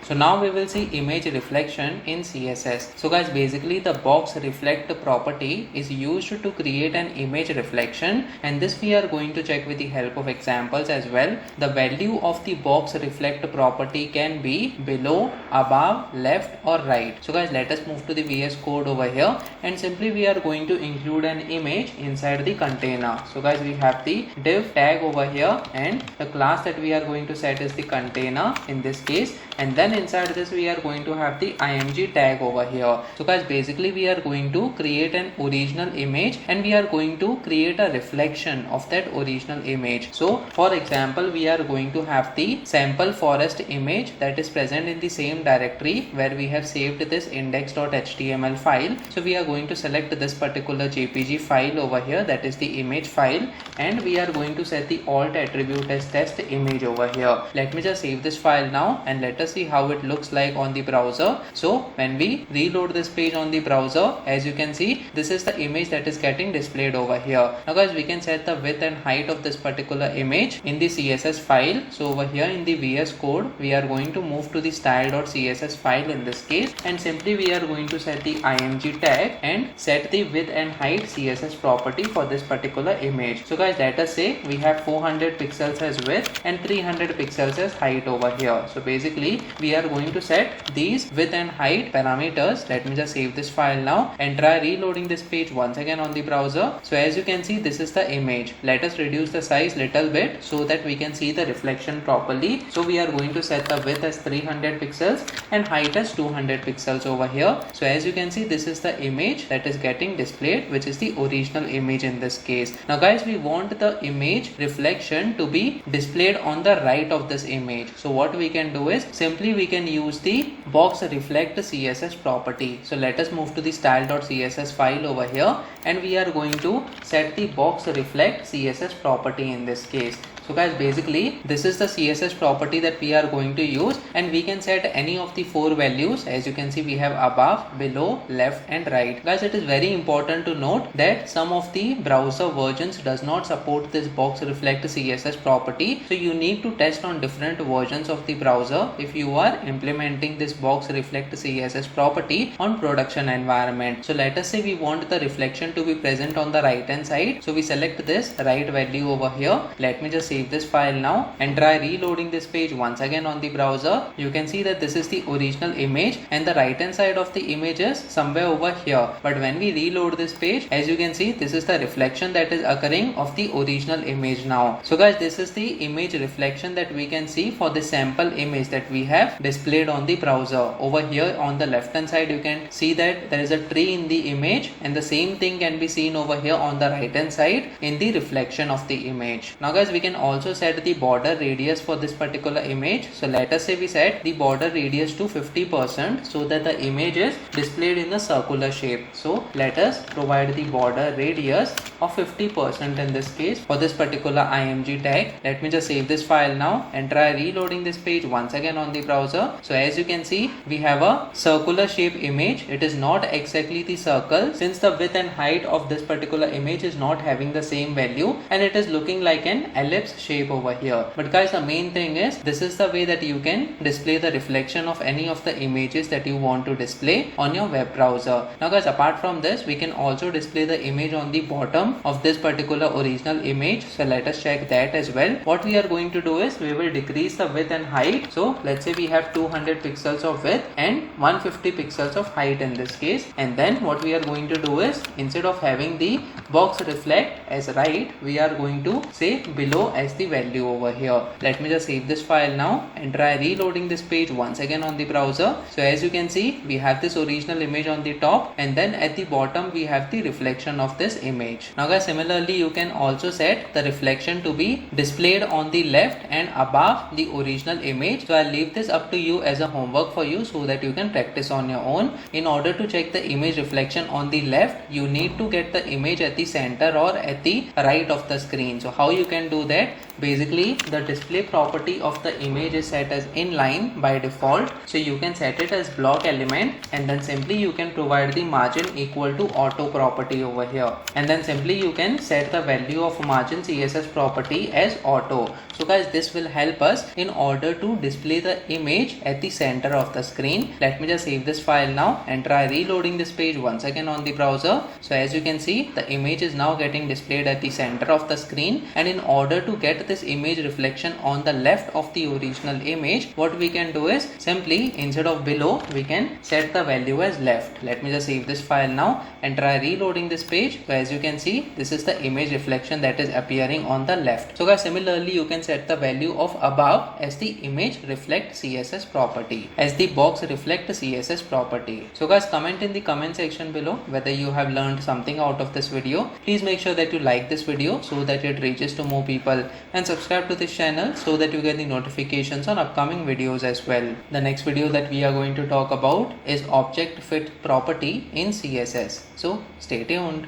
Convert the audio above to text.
So now we will see image reflection in CSS. So guys, basically the box reflect property is used to create an image reflection, and this we are going to check with the help of examples as well. The value of the box reflect property can be below, above, left or right. So guys, let us move to the VS Code over here, and simply we are going to include an image inside the container. So guys, we have the div tag over here, and the class that we are going to set is the container in this case, and then inside this we are going to have the img tag over here. So guys, basically we are going to create an original image and we are going to create a reflection of that original image. So for example, we are going to have the sample forest image that is present in the same directory where we have saved this index.html file. So we are going to select this particular jpg file over here, that is the image file, and we are going to set the alt attribute as test image over here. Let me just save this file now and let us see how it looks like on the browser. So when we reload this page on the browser, as you can see, this is the image that is getting displayed over here. Now guys, we can set the width and height of this particular image in the CSS file. So over here in the VS Code, we are going to move to the style.css file in this case, and simply we are going to set the img tag and set the width and height CSS property for this particular image. So guys, let us say we have 400 pixels as width and 300 pixels as height over here. So basically we are going to set these width and height parameters. Let me just save this file now and try reloading this page once again on the browser. So as you can see, this is the image. Let us reduce the size little bit so that we can see the reflection properly. So we are going to set the width as 300 pixels and height as 200 pixels over here. So as you can see, this is the image that is getting displayed, which is the original image in this case. Now guys, we want the image reflection to be displayed on the right of this image. So what we can do is simply we can use the box reflect CSS property. So let us move to the style.css file over here, and we are going to set the box reflect CSS property in this case. So guys, basically this is the CSS property that we are going to use, and we can set any of the 4 values. As you can see, we have above, below, left and right. Guys, it is very important to note that some of the browser versions does not support this box reflect CSS property. So you need to test on different versions of the browser if you are implementing this box reflect CSS property on production environment. So let us say we want the reflection to be present on the right hand side. So we select this right value over here. Let me just save this file now and try reloading this page once again on the browser. You can see that this is the original image and the right hand side of the image is somewhere over here. But when we reload this page, as you can see, this is the reflection that is occurring of the original image now. So guys, this is the image reflection that we can see for the sample image that we have displayed on the browser. Over here on the left hand side, you can see that there is a tree in the image, and the same thing can be seen over here on the right hand side in the reflection of the image. Now guys, we can also set the border radius for this particular image. So let us say we set the border radius to 50% so that the image is displayed in a circular shape. So let us provide the border radius of 50% in this case for this particular img tag. Let me just save this file now and try reloading this page once again on the browser. So as you can see, we have a circular shape image. It is not exactly the circle, since the width and height of this particular image is not having the same value, and it is looking like an ellipse shape over here. But guys, the main thing is this is the way that you can display the reflection of any of the images that you want to display on your web browser. Now guys, apart from this, we can also display the image on the bottom of this particular original image. So let us check that as well. What we are going to do is we will decrease the width and height. So let's say we have 200 pixels of width and 150 pixels of height in this case, and then what we are going to do is instead of having the box reflect as right, we are going to say below as the value over here. Let me just save this file now and try reloading this page once again on the browser. So as you can see, we have this original image on the top, and then at the bottom we have the reflection of this image. Now guys, similarly you can also set the reflection to be displayed on the left and above the original image. So I'll leave this up to you as a homework for you so that you can practice on your own. In order to check the image reflection on the left, you need to get the image at the center or at the right of the screen. So how you can do that? basically the display property of the image is set as inline by default. So you can set it as block element, and then simply you can provide the margin equal to auto property over here, and then simply you can set the value of margin CSS property as auto. So guys, this will help us in order to display the image at the center of the screen. Let me just save this file now and try reloading this page once again on the browser. So as you can see, the image is now getting displayed at the center of the screen, and in order to get this image reflection on the left of the original image, what we can do is simply instead of below, we can set the value as left. Let me just save this file now and try reloading this page. So as you can see, this is the image reflection that is appearing on the left. So guys, similarly you can set the value of above as the image reflect CSS property, as the box reflect CSS property. So guys, comment in the comment section below whether you have learned something out of this video. Please make sure that you like this video so that it reaches to more people, and subscribe to this channel so that you get the notifications on upcoming videos as well. The next video that we are going to talk about is object fit property in CSS. So stay tuned.